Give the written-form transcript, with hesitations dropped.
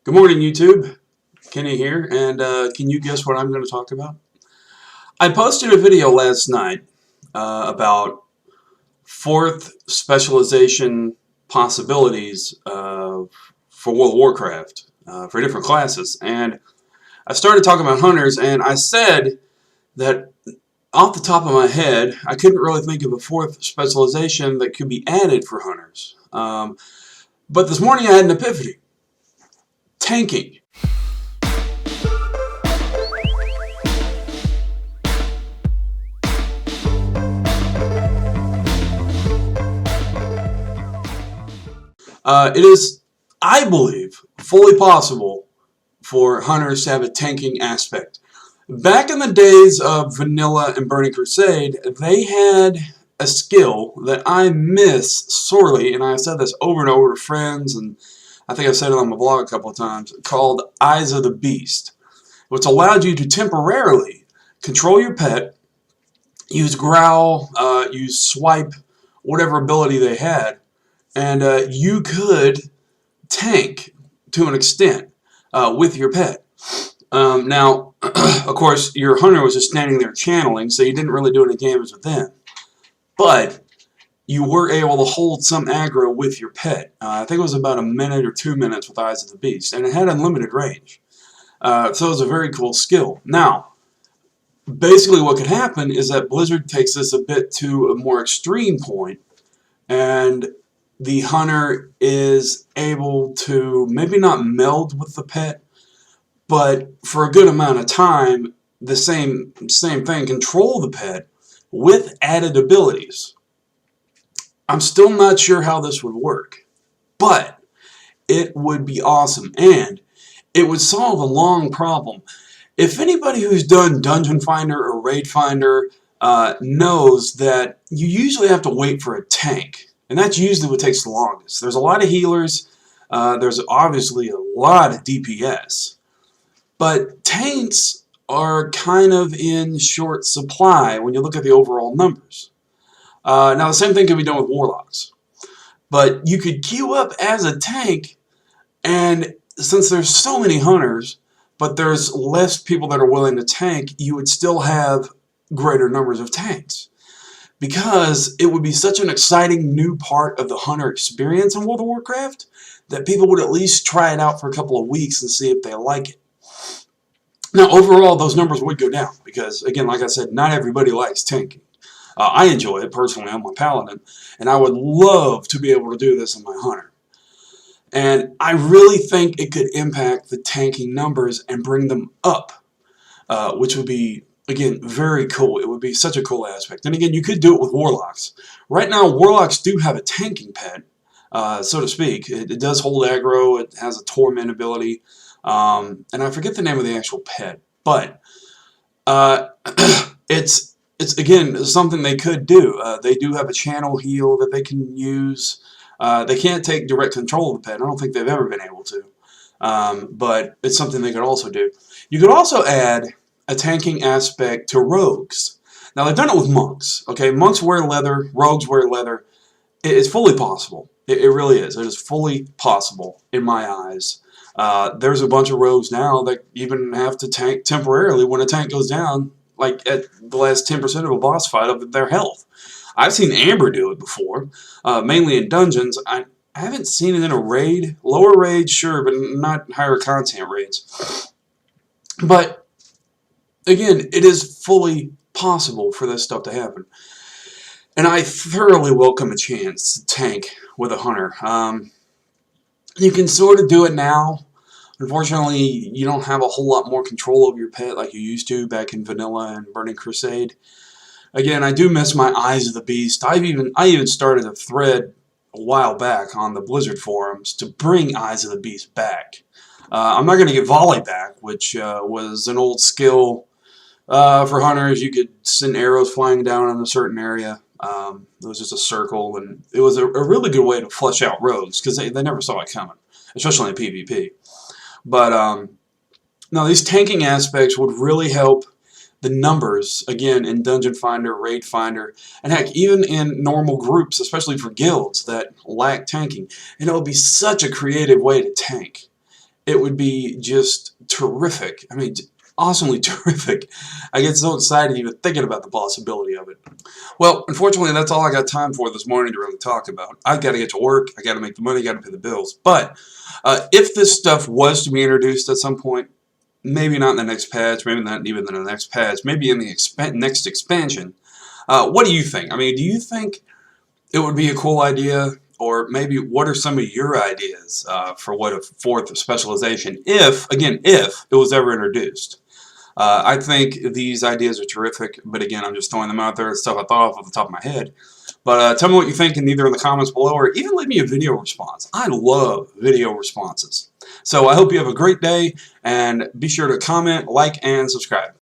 Good morning, YouTube. Kenny here, and can you guess what I'm going to talk about? I posted a video last night about fourth specialization possibilities for World of Warcraft for different classes, and I started talking about hunters, and I said that off the top of my head, I couldn't really think of a fourth specialization that could be added for hunters. But this morning I had an epiphany. Tanking. It is, I believe, fully possible for hunters to have a tanking aspect. Back in the days of Vanilla and Burning Crusade, they had a skill that I miss sorely, and I've said this over and over to friends, and I think I've said it on my blog a couple of times, called Eyes of the Beast, which allowed you to temporarily control your pet, use growl, use swipe, whatever ability they had, and you could tank to an extent with your pet. Now, of course, your hunter was just standing there channeling, so you didn't really do any damage with them. But you were able to hold some aggro with your pet. I think it was about a minute or 2 minutes with Eyes of the Beast, and it had unlimited range. So it was a very cool skill. Now, basically what could happen is that Blizzard takes this a bit to a more extreme point, and the hunter is able to maybe not meld with the pet, but for a good amount of time, the same thing, control the pet with added abilities. I'm still not sure how this would work, but it would be awesome, and it would solve a long problem. If anybody who's done Dungeon Finder or Raid Finder knows that you usually have to wait for a tank, and that's usually what takes the longest. There's a lot of healers, there's obviously a lot of DPS, but tanks are kind of in short supply when you look at the overall numbers. Now the same thing can be done with warlocks, but you could queue up as a tank, and since there's so many hunters, but there's less people that are willing to tank, you would still have greater numbers of tanks. Because it would be such an exciting new part of the hunter experience in World of Warcraft that people would at least try it out for a couple of weeks and see if they like it. Now, overall, those numbers would go down because, again, like I said, not everybody likes tanking. I enjoy it personally. I'm a paladin, and I would love to be able to do this in my hunter. And I really think it could impact the tanking numbers and bring them up, which would be, again, very cool. It would be such a cool aspect. And again, you could do it with warlocks. Right now, warlocks do have a tanking pet, so to speak. It does hold aggro. It has a torment ability. And I forget the name of the actual pet. But it's again, something they could do. They do have a channel heal that they can use. They can't take direct control of the pet. I don't think they've ever been able to. But it's something they could also do. You could also add a tanking aspect to rogues. Now, they've done it with monks. Okay, monks wear leather, rogues wear leather. It's fully possible. It really is. It is fully possible in my eyes. There's a bunch of rogues now that even have to tank temporarily when a tank goes down, like at the last 10% of a boss fight of their health. I've seen Amber do it before, mainly in dungeons. I haven't seen it in a raid. Lower raids, sure, but not higher content raids. But again, it is fully possible for this stuff to happen. And I thoroughly welcome a chance to tank with a hunter. You can sort of do it now. Unfortunately, you don't have a whole lot more control over your pet like you used to back in Vanilla and Burning Crusade. Again, I do miss my Eyes of the Beast. I even started a thread a while back on the Blizzard forums to bring Eyes of the Beast back. I'm not going to get Volley back, which was an old skill for hunters. You could send arrows flying down in a certain area. It was just a circle, and it was a really good way to flesh out rogues because they never saw it coming, especially in PvP. But now these tanking aspects would really help the numbers, again, in Dungeon Finder, Raid Finder, and heck, even in normal groups, especially for guilds that lack tanking. And it would be such a creative way to tank. it would be just terrific. I mean, awesomely terrific. I get so excited even thinking about the possibility of it. Well, unfortunately, that's all I got time for this morning to really talk about. I've got to get to work. I got to make the money. Got to pay the bills. But if this stuff was to be introduced at some point, maybe not in the next patch, maybe not even in the next patch, maybe in the next expansion, what do you think? I mean, do you think it would be a cool idea? Or maybe what are some of your ideas for what a fourth specialization, if, again, if it was ever introduced? I think these ideas are terrific, but again, I'm just throwing them out there. It's stuff I thought off the top of my head. But tell me what you think either in the comments below or even leave me a video response. I love video responses. So I hope you have a great day, and be sure to comment, like, and subscribe.